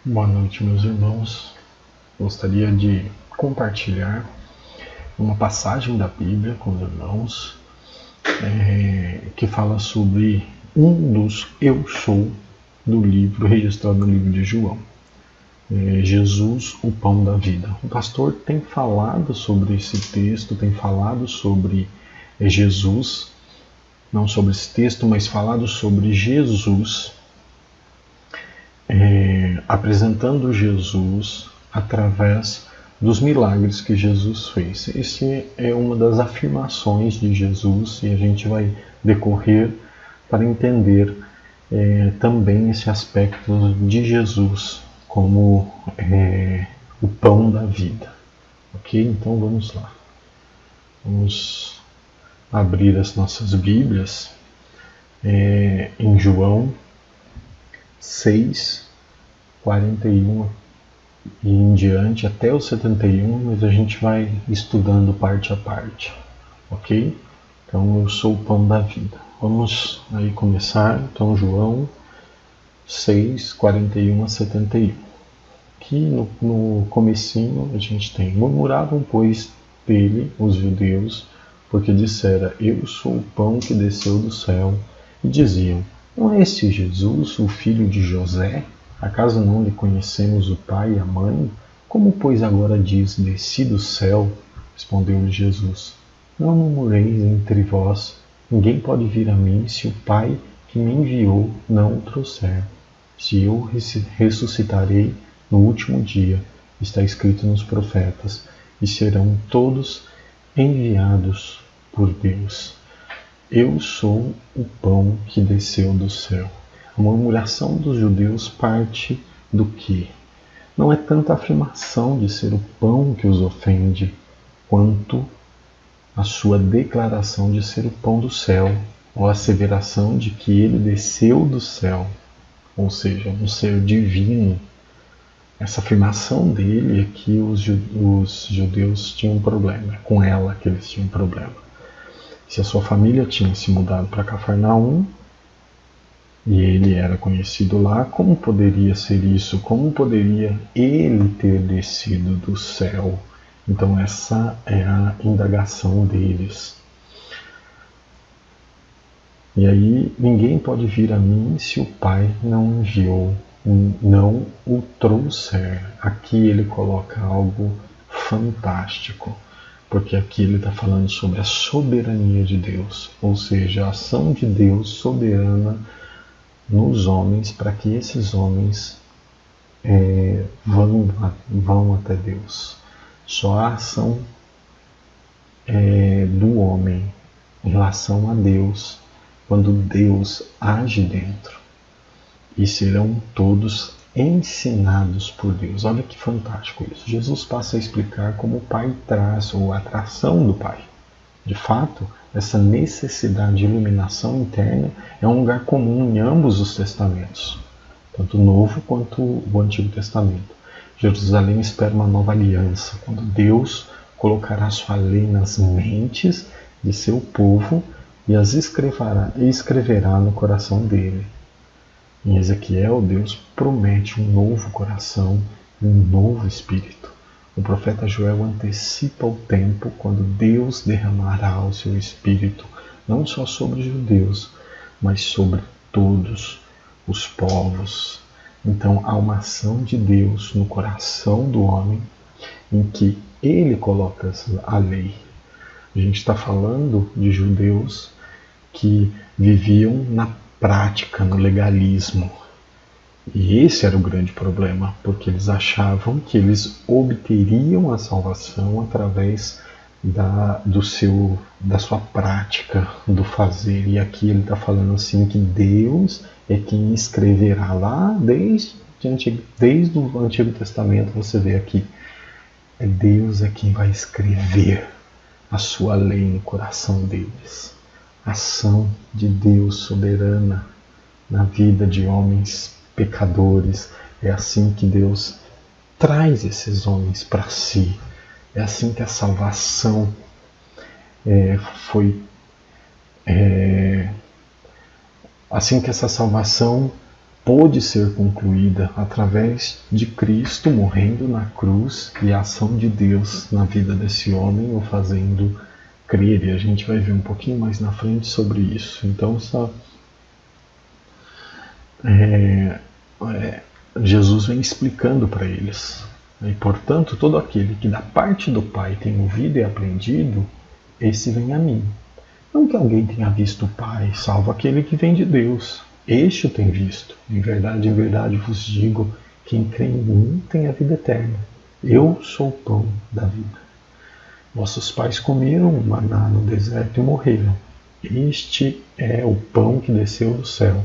Boa noite, meus irmãos. Gostaria de compartilhar uma passagem da Bíblia com os irmãos que fala sobre um dos eu sou do livro registrado no livro de João. Jesus, o pão da vida. O pastor tem falado sobre esse texto, tem falado sobre Jesus, não sobre esse texto, mas falado sobre Jesus, apresentando Jesus através dos milagres que Jesus fez. Essa é uma das afirmações de Jesus e a gente vai decorrer para entender também esse aspecto de Jesus como o pão da vida. Ok? Então vamos lá. Vamos abrir as nossas Bíblias em João 6, 41 e em diante até o 71, mas a gente vai estudando parte a parte, ok? Então eu sou o pão da vida. Vamos aí começar, então João 6, 41 a 71. Aqui no comecinho a gente tem: murmuravam, pois, dele os judeus, porque dissera: eu sou o pão que desceu do céu. E diziam: não é este Jesus, o filho de José? Acaso não lhe conhecemos o pai e a mãe? Como, pois, agora diz: desci do céu? Respondeu-lhe Jesus: não murmureis entre vós. Ninguém pode vir a mim se o Pai que me enviou não o trouxer. Se eu ressuscitarei no último dia, está escrito nos profetas, e serão todos enviados por Deus. Eu sou o pão que desceu do céu. A murmuração dos judeus parte do que? Não é tanto a afirmação de ser o pão que os ofende, quanto a sua declaração de ser o pão do céu, ou a asseveração de que ele desceu do céu, ou seja, um ser divino. Essa afirmação dele é que os judeus tinham um problema, com ela que eles tinham um problema. Se a sua família tinha se mudado para Cafarnaum, e ele era conhecido lá, como poderia ser isso? Como poderia ele ter descido do céu? Então essa é a indagação deles. E aí, ninguém pode vir a mim se o Pai não enviou, não o trouxer. Aqui ele coloca algo fantástico, porque aqui ele está falando sobre a soberania de Deus, ou seja, a ação de Deus soberana nos homens, para que esses homens vão até Deus. Só a ação do homem em relação a Deus, quando Deus age dentro, e serão todos ensinados por Deus. Olha que fantástico isso. Jesus passa a explicar como o Pai traz, ou a atração do Pai. De fato, essa necessidade de iluminação interna é um lugar comum em ambos os testamentos, tanto o Novo quanto o Antigo Testamento. Jerusalém espera uma nova aliança, quando Deus colocará sua lei nas mentes de seu povo e as escreverá no coração dele. Em Ezequiel, Deus promete um novo coração e um novo espírito. O profeta Joel antecipa o tempo quando Deus derramará o seu espírito, não só sobre os judeus, mas sobre todos os povos. Então há uma ação de Deus no coração do homem em que ele coloca a lei. A gente está falando de judeus que viviam na prática, no legalismo. E esse era o grande problema, porque eles achavam que eles obteriam a salvação através da sua prática, do fazer. E aqui ele está falando assim que Deus é quem escreverá lá, desde o Antigo Testamento, você vê aqui. Deus é quem vai escrever a sua lei no coração deles. Ação de Deus soberana na vida de homens pecadores. É assim que Deus traz esses homens para si. É assim que a salvação assim que essa salvação pôde ser concluída através de Cristo morrendo na cruz e a ação de Deus na vida desse homem o fazendo crer. E a gente vai ver um pouquinho mais na frente sobre isso. Então, Jesus vem explicando para eles. E, portanto, todo aquele que da parte do Pai tem ouvido e aprendido, esse vem a mim. Não que alguém tenha visto o Pai, salvo aquele que vem de Deus. Este o tem visto. Em verdade vos digo, quem crê em mim tem a vida eterna. Eu sou o pão da vida. Vossos pais comeram o maná no deserto e morreram. Este é o pão que desceu do céu,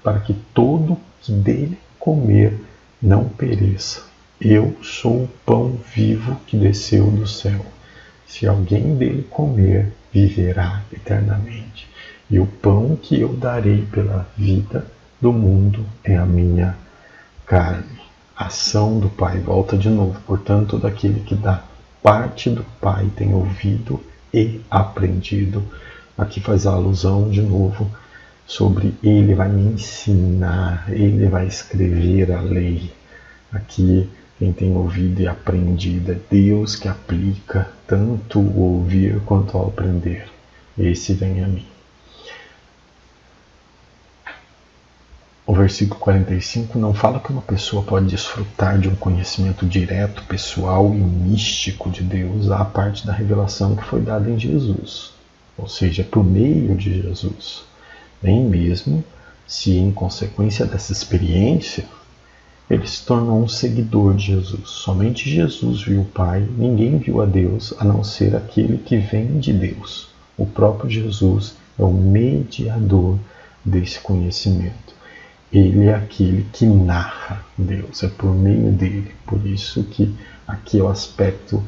para que todo que dele comer não pereça. Eu sou o pão vivo que desceu do céu. Se alguém dele comer, viverá eternamente. E o pão que eu darei pela vida do mundo é a minha carne. Ação do Pai, volta de novo. Portanto, daquele que da parte do Pai tem ouvido e aprendido. Aqui faz a alusão de novo sobre ele vai me ensinar, ele vai escrever a lei. Aqui quem tem ouvido e aprendido é Deus que aplica tanto o ouvir quanto ao aprender. Esse vem a mim. O versículo 45 não fala que uma pessoa pode desfrutar de um conhecimento direto, pessoal e místico de Deus à parte da revelação que foi dada em Jesus, ou seja, por meio de Jesus. Nem mesmo se, em consequência dessa experiência, ele se tornou um seguidor de Jesus. Somente Jesus viu o Pai, ninguém viu a Deus, a não ser aquele que vem de Deus. O próprio Jesus é o mediador desse conhecimento. Ele é aquele que narra Deus, é por meio dele. Por isso que aqui é o aspecto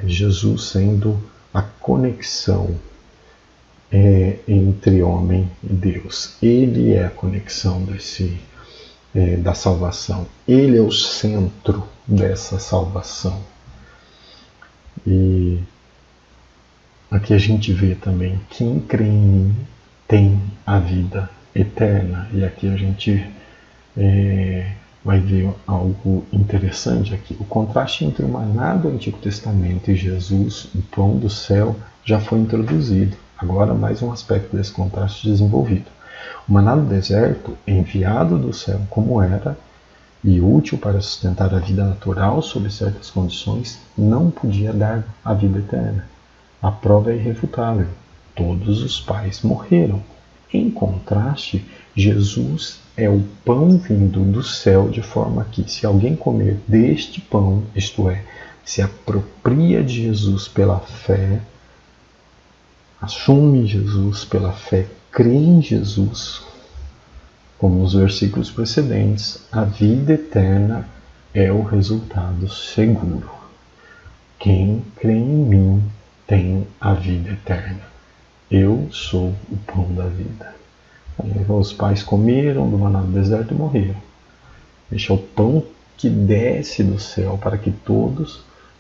Jesus sendo a conexão entre homem e Deus. Ele é a conexão da salvação. Ele é o centro dessa salvação. E aqui a gente vê também quem crê em mim tem a vida eterna. E aqui a gente vai ver algo interessante aqui. O contraste entre o maná do Antigo Testamento e Jesus, o pão do céu, já foi introduzido. Agora mais um aspecto desse contraste desenvolvido. O maná do deserto, enviado do céu como era, e útil para sustentar a vida natural sob certas condições, não podia dar a vida eterna. A prova é irrefutável. Todos os pais morreram. Em contraste, Jesus é o pão vindo do céu, de forma que, se alguém comer deste pão, isto é, se apropria de Jesus pela fé, assume Jesus pela fé, crê em Jesus, como nos versículos precedentes, a vida eterna é o resultado seguro. Quem crê em mim tem a vida eterna. Eu sou o pão da vida. Os pais comeram do maná do deserto e morreram. Este é o pão que desce do céu para que todo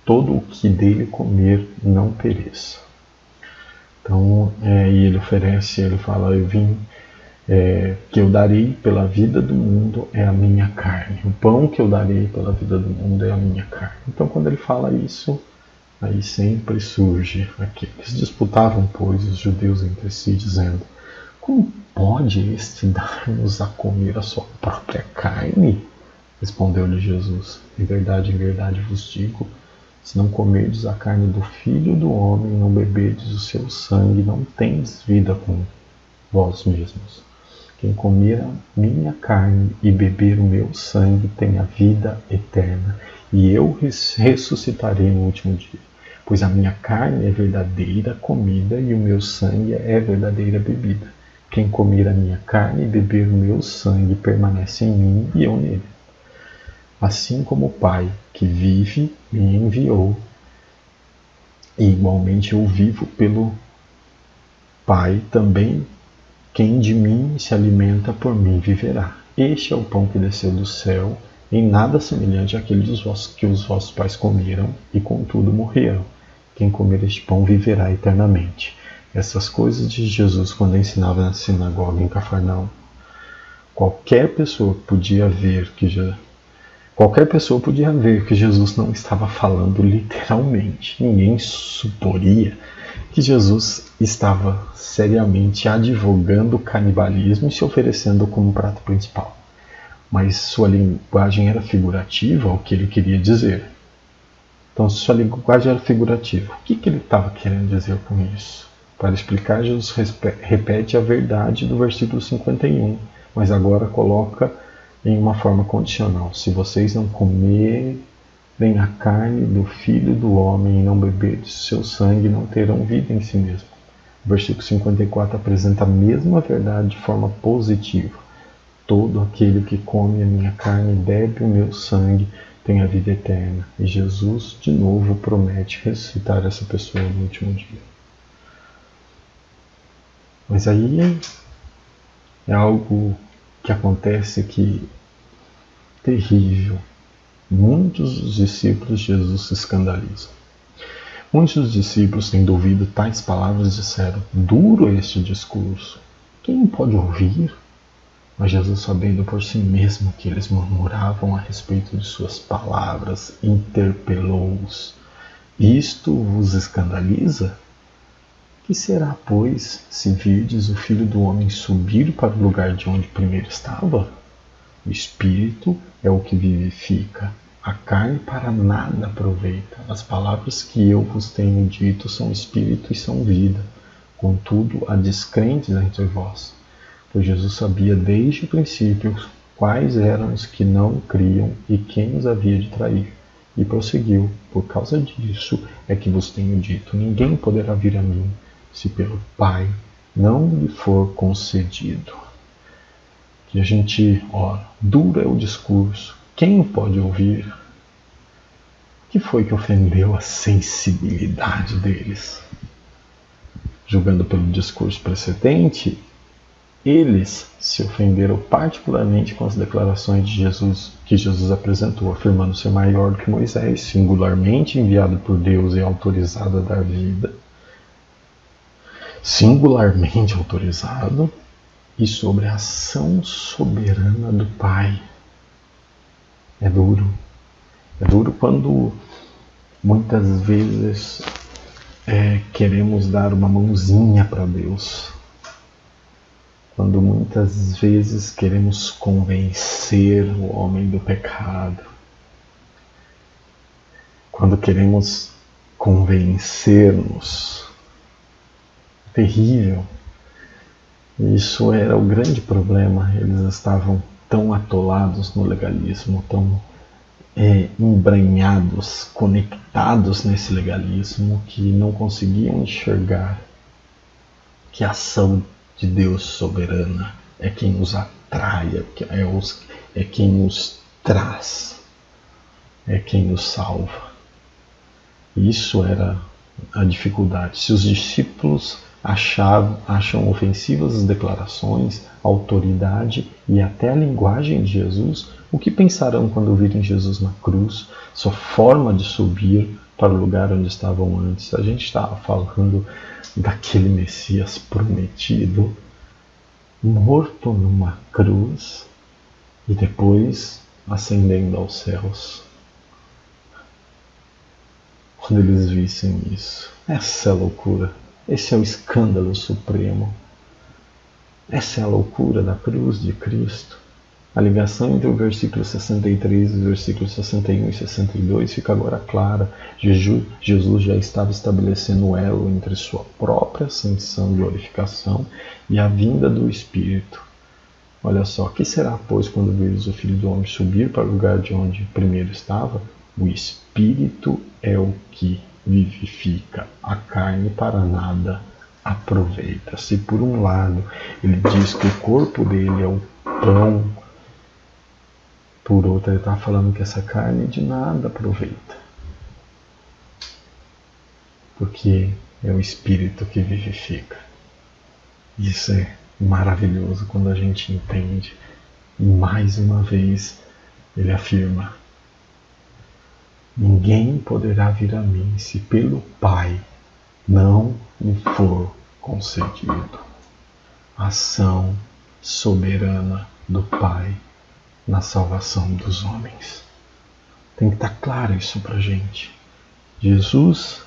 o que dele comer não pereça. Então, e ele oferece, ele fala, eu vim, que eu darei pela vida do mundo é a minha carne. O pão que eu darei pela vida do mundo é a minha carne. Então, quando ele fala isso, aí sempre surge aqueles disputavam, pois, os judeus entre si, dizendo, como pode este dar-nos a comer a sua própria carne? Respondeu-lhe Jesus, em verdade vos digo, se não comerdes a carne do Filho do Homem, não beberdes o seu sangue, não tendes vida com vós mesmos. Quem comer a minha carne e beber o meu sangue tem a vida eterna, e eu ressuscitarei no último dia. Pois a minha carne é verdadeira comida e o meu sangue é verdadeira bebida. Quem comer a minha carne e beber o meu sangue permanece em mim e eu nele. Assim como o Pai que vive me enviou, e igualmente eu vivo pelo Pai, também quem de mim se alimenta por mim viverá. Este é o pão que desceu do céu, em nada semelhante àquele que os vossos pais comeram e contudo morreram. Quem comer este pão viverá eternamente. Essas coisas de Jesus quando ensinava na sinagoga em Cafarnaum. Qualquer pessoa podia ver que Jesus não estava falando literalmente. Ninguém suporia que Jesus estava seriamente advogando o canibalismo e se oferecendo como prato principal. Mas sua linguagem era figurativa ao que ele queria dizer. Então, se sua linguagem era figurativa, o que ele estava querendo dizer com isso? Para explicar, Jesus repete a verdade do versículo 51, mas agora coloca em uma forma condicional. Se vocês não comerem a carne do Filho do Homem e não beberem seu sangue, não terão vida em si mesmo. O versículo 54 apresenta a mesma verdade de forma positiva. Todo aquele que come a minha carne e bebe o meu sangue tem a vida eterna. E Jesus, de novo, promete ressuscitar essa pessoa no último dia. Mas aí é algo que acontece que terrível. Muitos dos discípulos de Jesus se escandalizam. Muitos dos discípulos, tendo ouvido tais palavras, disseram: duro é este discurso, quem não pode ouvir? Mas Jesus, sabendo por si mesmo que eles murmuravam a respeito de suas palavras, interpelou-os: isto vos escandaliza? Que será, pois, se virdes o Filho do Homem subir para o lugar de onde primeiro estava? O Espírito é o que vivifica, a carne para nada aproveita. As palavras que eu vos tenho dito são Espírito e são vida. Contudo, há descrentes entre vós. Pois Jesus sabia desde o princípio quais eram os que não criam e quem os havia de trair. E prosseguiu: por causa disso é que vos tenho dito, ninguém poderá vir a mim, se pelo Pai não lhe for concedido. Que a gente ora, duro é o discurso, quem o pode ouvir? O que foi que ofendeu a sensibilidade deles? Julgando pelo discurso precedente, eles se ofenderam particularmente com as declarações de Jesus que Jesus apresentou, afirmando ser maior do que Moisés, singularmente enviado por Deus e autorizado a dar vida. Singularmente autorizado, e sobre a ação soberana do Pai. É duro. É duro quando muitas vezes queremos dar uma mãozinha para Deus. Quando muitas vezes queremos convencer o homem do pecado. Quando queremos convencer-nos. Terrível. Isso era o grande problema. Eles estavam tão atolados no legalismo, tão embranhados, conectados nesse legalismo, que não conseguiam enxergar que a ação de Deus soberana é quem nos atrai, é quem nos traz, é quem nos salva. Isso era a dificuldade. Se os discípulos acham ofensivas as declarações, a autoridade e até a linguagem de Jesus, o que pensarão quando virem Jesus na cruz, sua forma de subir para o lugar onde estavam antes? A gente estava falando daquele Messias prometido, morto numa cruz e depois ascendendo aos céus. Quando eles vissem isso, essa é a loucura. Esse é o escândalo supremo. Essa é a loucura da cruz de Cristo. A ligação entre o versículo 63 e os versículos 61 e 62 fica agora clara. Jesus já estava estabelecendo o elo entre sua própria ascensão e glorificação e a vinda do Espírito. Olha só, que será, pois, quando vires o Filho do Homem subir para o lugar de onde primeiro estava? O Espírito é o que vivifica, a carne para nada aproveita. Se por um lado ele diz que o corpo dele é o pão, por outro ele está falando que essa carne de nada aproveita, porque é o Espírito que vivifica. Isso é maravilhoso quando a gente entende. E mais uma vez ele afirma: ninguém poderá vir a mim se pelo Pai não lhe for concedido. Ação soberana do Pai na salvação dos homens. Tem que estar claro isso para a gente. Jesus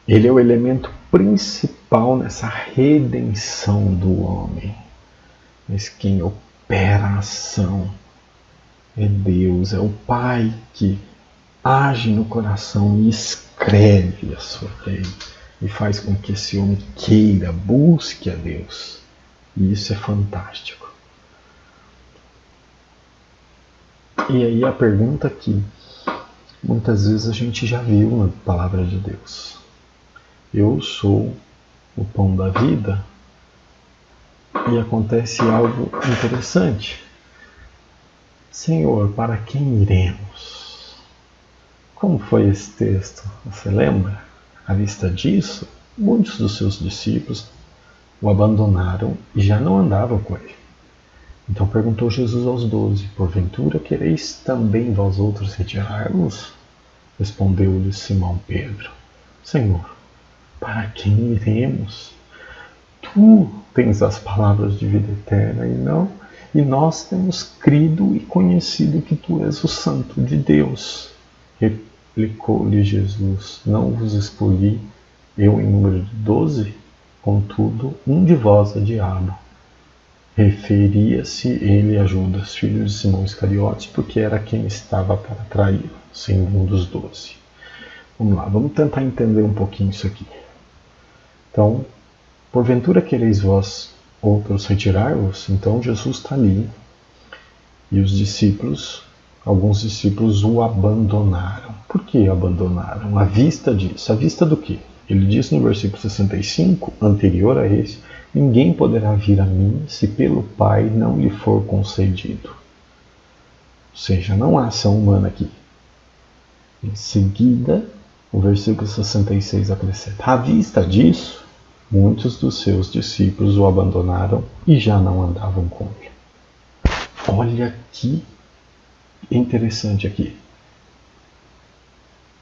ele é o elemento principal nessa redenção do homem. Mas quem opera a ação é Deus, é o Pai que age no coração e escreve a sua lei e faz com que esse homem queira, busque a Deus. E isso é fantástico. E aí a pergunta que muitas vezes a gente já viu na palavra de Deus. Eu sou o pão da vida. E acontece algo interessante. Senhor, para quem iremos? Como foi esse texto? Você lembra? À vista disso, muitos dos seus discípulos o abandonaram e já não andavam com ele. Então perguntou Jesus aos 12, porventura quereis também vós outros retirar-vos? Respondeu-lhe Simão Pedro, Senhor, para quem iremos? Tu tens as palavras de vida eterna e nós temos crido e conhecido que tu és o Santo de Deus. Replicou-lhe Jesus, não vos escolhi eu em número de 12? Contudo, um de vós é diabo. Referia-se ele a Judas, filho de Simão Iscariotes, porque era quem estava para traí-lo, sendo um dos 12. Vamos lá, vamos tentar entender um pouquinho isso aqui. Então, porventura quereis vós outros retirar-vos? Então Jesus está ali e os discípulos, alguns discípulos o abandonaram. Por que abandonaram? À vista disso. À vista do quê? Ele diz no versículo 65, anterior a esse, ninguém poderá vir a mim se pelo Pai não lhe for concedido. Ou seja, não há ação humana aqui. Em seguida, o versículo 66 acrescenta, à vista disso, muitos dos seus discípulos o abandonaram e já não andavam com ele. Olha que interessante aqui.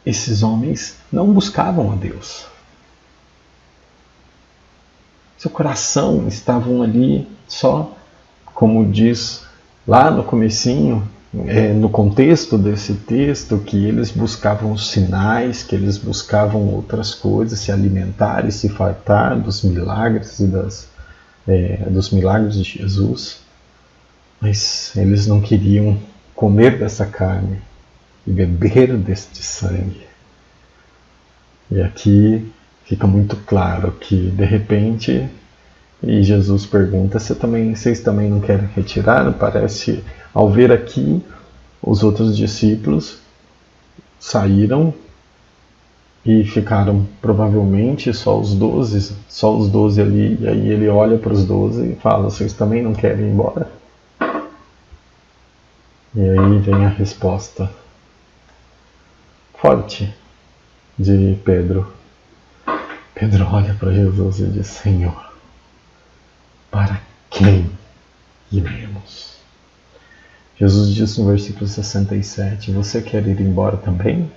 Esses homens não buscavam a Deus. Seu coração estavam ali só, como diz lá no comecinho, no contexto desse texto, que eles buscavam sinais, que eles buscavam outras coisas, se alimentar e se fartar dos milagres dos milagres de Jesus, mas eles não queriam comer dessa carne e beber deste sangue. E aqui fica muito claro que de repente, e Jesus pergunta, vocês também não querem retirar? Parece, ao ver aqui, os outros discípulos saíram e ficaram provavelmente só os 12 ali, e aí ele olha para os 12 e fala, vocês também não querem ir embora? E aí vem a resposta forte de Pedro. Pedro olha para Jesus e diz, Senhor, para quem iremos? Jesus diz no versículo 67, você quer ir embora também?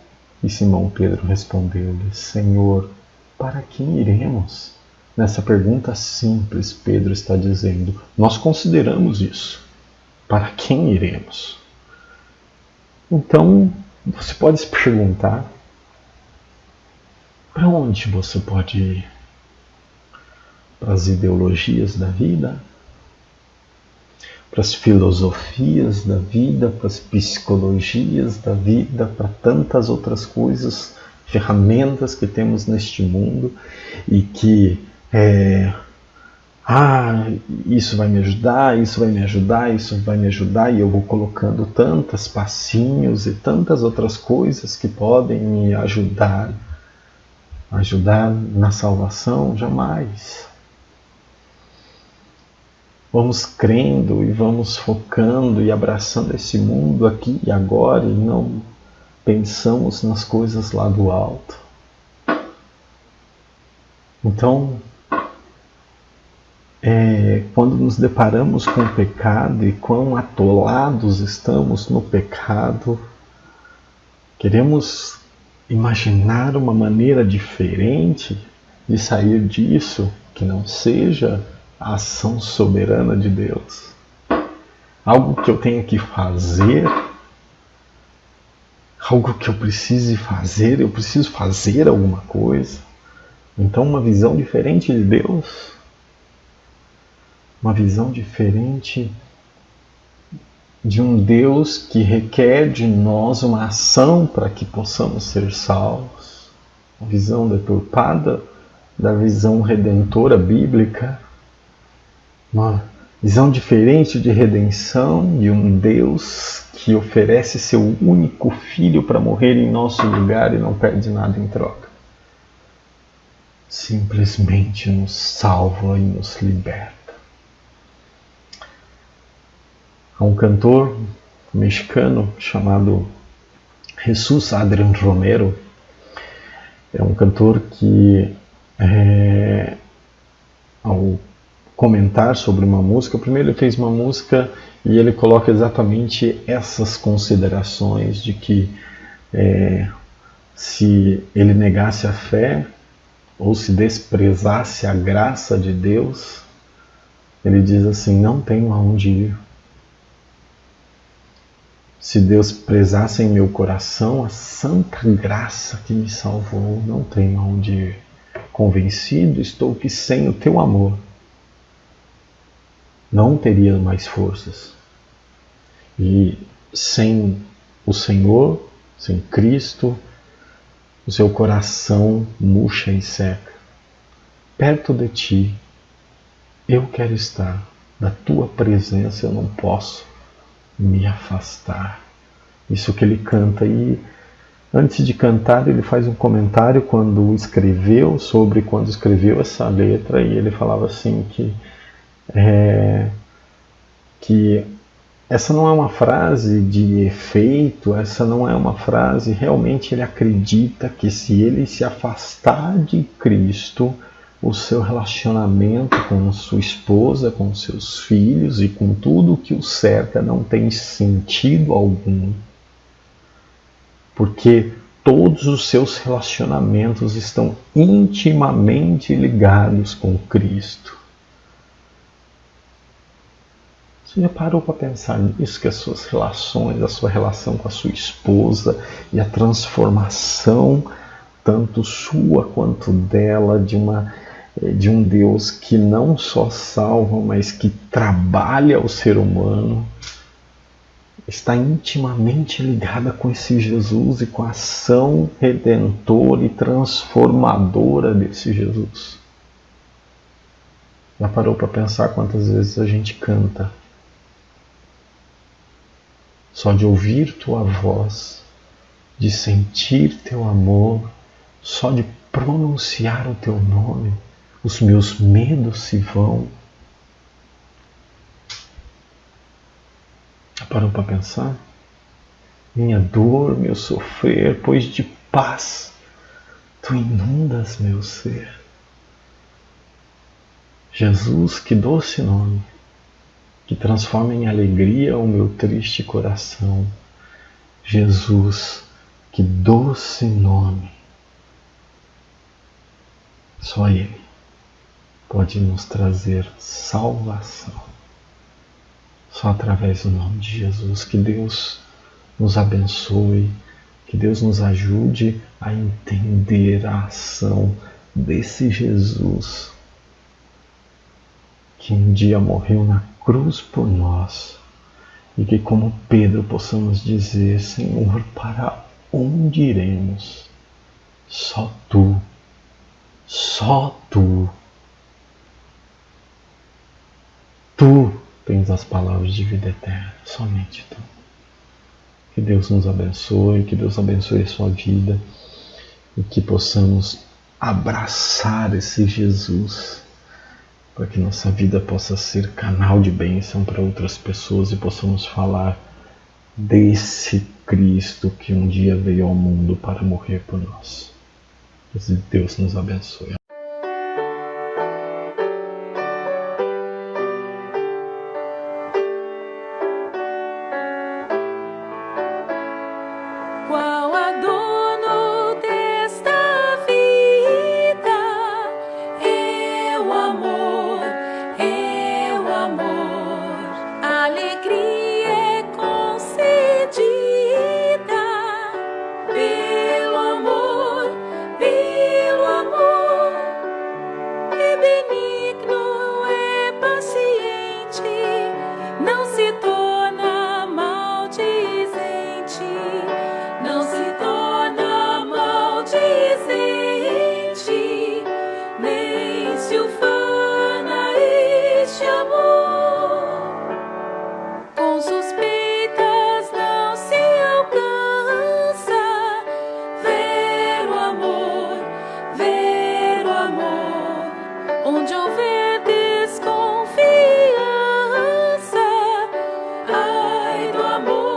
E Simão Pedro respondeu-lhe, Senhor, para quem iremos? Nessa pergunta simples, Pedro está dizendo, nós consideramos isso. Para quem iremos? Então, você pode se perguntar, para onde você pode ir? Para as ideologias da vida? Para as filosofias da vida? Para as psicologias da vida? Para tantas outras coisas, ferramentas que temos neste mundo e que isso vai me ajudar, isso vai me ajudar, isso vai me ajudar, e eu vou colocando tantos passinhos e tantas outras coisas que podem me ajudar na salvação? Jamais. Vamos crendo e vamos focando e abraçando esse mundo aqui e agora e não pensamos nas coisas lá do alto. Então, quando nos deparamos com o pecado e quão atolados estamos no pecado, queremos imaginar uma maneira diferente de sair disso, que não seja a ação soberana de Deus. Algo que eu tenha que fazer, algo que eu preciso fazer alguma coisa. Então uma visão diferente de Deus, uma visão diferente de um Deus que requer de nós uma ação para que possamos ser salvos. Uma visão deturpada da visão redentora bíblica. Uma visão diferente de redenção, de um Deus que oferece seu único filho para morrer em nosso lugar e não pede nada em troca. Simplesmente nos salva e nos liberta. Há um cantor mexicano chamado Jesus Adrián Romero. É um cantor que, ao comentar sobre uma música, primeiro ele fez uma música e ele coloca exatamente essas considerações de que se ele negasse a fé ou se desprezasse a graça de Deus, ele diz assim: não tenho aonde ir. Se Deus prezasse em meu coração a santa graça que me salvou, não tenho aonde ir. Convencido estou que sem o teu amor não teria mais forças. E sem o Senhor, sem Cristo, o seu coração murcha e seca. Perto de ti, eu quero estar. Da tua presença eu não posso me afastar. Isso que ele canta. E antes de cantar, ele faz um comentário quando escreveu essa letra, e ele falava assim que essa não é uma frase de efeito, essa não é uma frase, realmente ele acredita que se ele se afastar de Cristo, o seu relacionamento com sua esposa, com seus filhos e com tudo que o cerca não tem sentido algum. Porque todos os seus relacionamentos estão intimamente ligados com Cristo. Você já parou para pensar nisso? Que as suas relações, a sua relação com a sua esposa e a transformação, tanto sua quanto dela, de um Deus que não só salva, mas que trabalha o ser humano, está intimamente ligada com esse Jesus e com a ação redentora e transformadora desse Jesus. Já parou para pensar quantas vezes a gente canta? Só de ouvir tua voz, de sentir teu amor, só de pronunciar o teu nome, os meus medos se vão. Já parou para pensar? Minha dor, meu sofrer, pois de paz tu inundas meu ser. Jesus, que doce nome, que transforma em alegria o meu triste coração. Jesus, que doce nome. Só Ele pode nos trazer salvação. Só através do nome de Jesus. Que Deus nos abençoe, que Deus nos ajude a entender a ação desse Jesus que um dia morreu na cruz por nós, e que, como Pedro, possamos dizer: Senhor, para onde iremos? Só Tu, só Tu. Tu tens as palavras de vida eterna, somente Tu. Que Deus nos abençoe, que Deus abençoe a sua vida, e que possamos abraçar esse Jesus, para que nossa vida possa ser canal de bênção para outras pessoas e possamos falar desse Cristo que um dia veio ao mundo para morrer por nós. Que Deus nos abençoe. Qual a dono desta vida é o amor. suspeitas não se alcança. Ver o amor, onde houver desconfiança. Ai do amor.